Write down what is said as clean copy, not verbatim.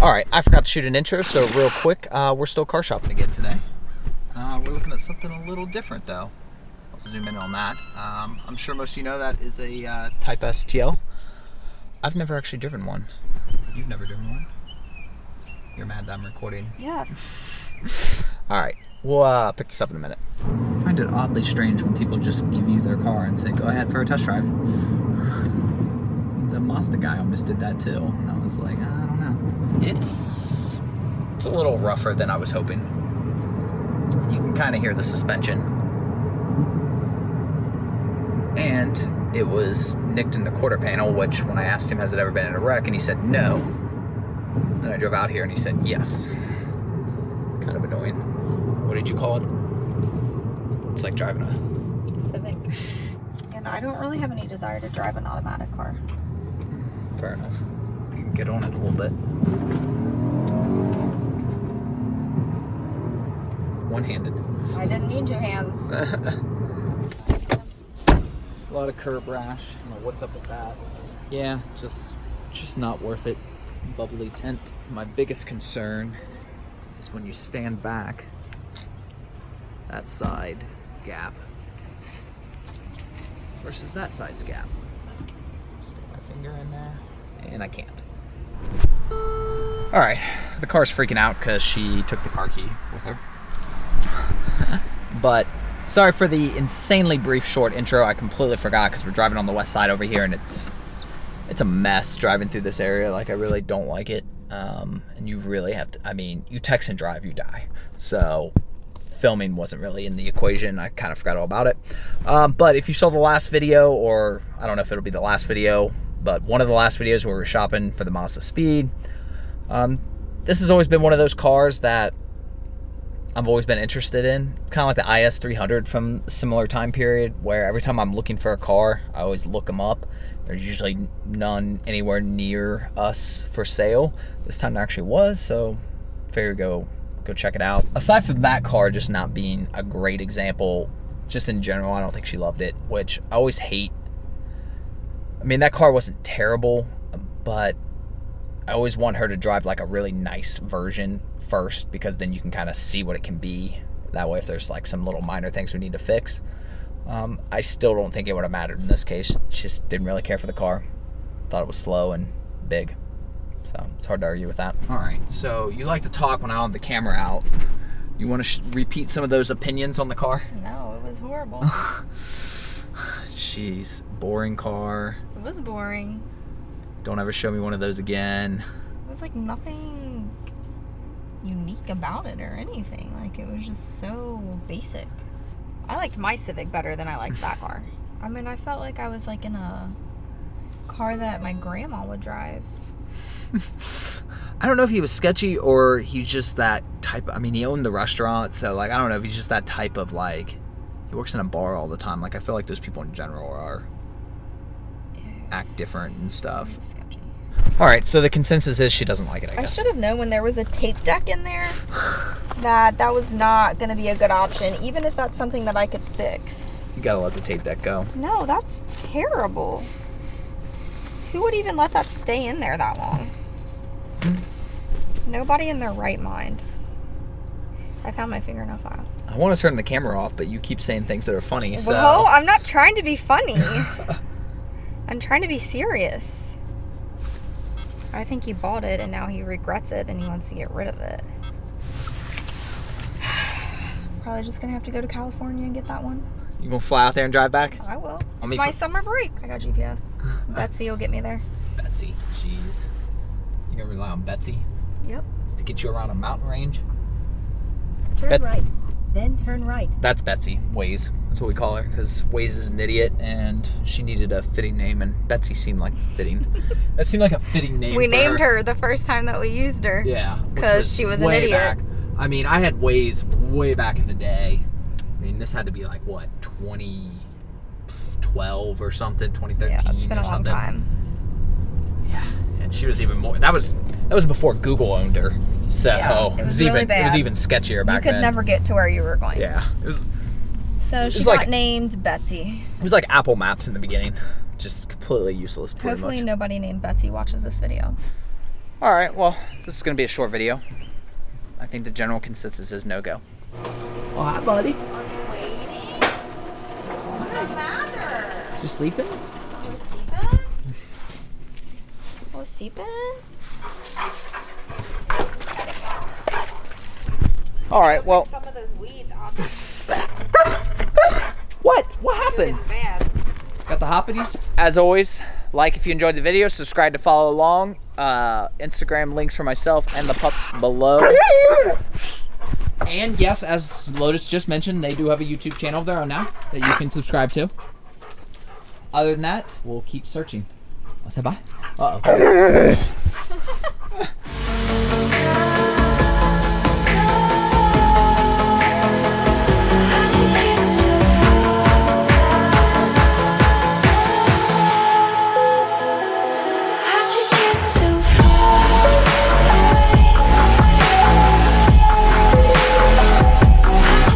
All right, I forgot to shoot an intro, so real quick, we're still car shopping again today. We're looking at something a little different though. I'll zoom in on that. I'm sure most of you know that is a Type-S TL. I've never actually driven one. You've never driven one? You're mad that I'm recording? Yes. All right, we'll pick this up in a minute. I find it oddly strange when people just give you their car and say, go ahead for a test drive. The Mazda guy almost did that too. And I was like, I don't know. It's a little rougher than I was hoping. You can kind of hear the suspension. And it was nicked in the quarter panel, which when I asked him, has it ever been in a wreck? And he said, no. Then I drove out here and he said, yes. Kind of annoying. What did you call it? It's like driving a Civic. And I don't really have any desire to drive an automatic car. Fair enough. You can get on it a little bit. One-handed. I didn't need two hands. A lot of curb rash. I don't know what's up with that. Yeah, just not worth it. Bubbly tint. My biggest concern is when you stand back, that side gap versus that side's gap. Stick my finger in there, and I can't. All right, the car's freaking out because she took the car key with her. But sorry for the insanely brief short intro. I completely forgot because we're driving on the west side over here, and it's a mess driving through this area. Like, I really don't like it. And you really have to, I mean, you text and drive, you die. So filming wasn't really in the equation. I kind of forgot all about it. But if you saw the last video, or I don't know if it'll be the last video, but one of the last videos where we were shopping for the Mazda Speed, this has always been one of those cars that I've always been interested in. Kind of like the IS300 from a similar time period, where every time I'm looking for a car, I always look them up. There's usually none anywhere near us for sale. This time there actually was, so figured go check it out. Aside from that car just not being a great example, just in general, I don't think she loved it, which I always hate. I mean, that car wasn't terrible, but I always want her to drive like a really nice version first, because then you can kind of see what it can be. That way, if there's like some little minor things we need to fix. I still don't think it would have mattered in this case. Just didn't really care for the car. Thought it was slow and big. So it's hard to argue with that. All right, so you like to talk when I have the camera out. You want to repeat some of those opinions on the car? No, it was horrible. Jeez, boring car. It was boring. Don't ever show me one of those again. It was like nothing unique about it or anything. Like, it was just so basic. I liked my Civic better than I liked that car. I mean, I felt like I was like in a car that my grandma would drive. I don't know if he was sketchy or he's just that type. I mean, he owned the restaurant, so like, I don't know if he's just that type of, like, he works in a bar all the time. Like, I feel like those people in general act different and stuff. Sketchy. All right, so the consensus is she doesn't like it, I guess. I should have known when there was a tape deck in there that was not going to be a good option, even if that's something that I could fix. You gotta let the tape deck go. No, that's terrible. Who would even let that stay in there that long? Nobody in their right mind. I found my fingernail file. I want to turn the camera off, but you keep saying things that are funny, so... Well, I'm not trying to be funny. I'm trying to be serious. I think he bought it and now he regrets it and he wants to get rid of it. Probably just gonna have to go to California and get that one. You gonna fly out there and drive back? I will. It's my summer break. I got GPS. Betsy will get me there. Betsy, jeez. You gonna rely on Betsy? Yep. To get you around a mountain range? Turn right. Then turn right. That's Betsy, Waze. That's what we call her, because Waze is an idiot, and she needed a fitting name, and Betsy seemed like fitting. That seemed like a fitting name. We named her the first time that we used her. Yeah. Because she was an idiot. Back. I mean, I had Waze way back in the day. I mean, this had to be like, what, 2012 or something, 2013 yeah, it's been or a long something. Time. Yeah, and she was even more. That was before Google owned her. So yeah, it was really bad. It was even sketchier back then. You could never get to where you were going. Yeah, it was. So she got named Betsy. It was like Apple Maps in the beginning. Just completely useless. Hopefully nobody named Betsy watches this video. All right, well, this is gonna be a short video. I think the general consensus is no go. Oh, hi, buddy. Waiting? What's the matter? You sleeping? Was sleeping? Was sleeping? All right, well. Some of those weeds off. What? What happened? Bad. Got the hoppities. As always, like if you enjoyed the video, subscribe to follow along. Instagram links for myself and the pups below. And yes, as Lotus just mentioned, they do have a YouTube channel of their own now that you can subscribe to. Other than that, we'll keep searching. I'll say bye. Uh-oh.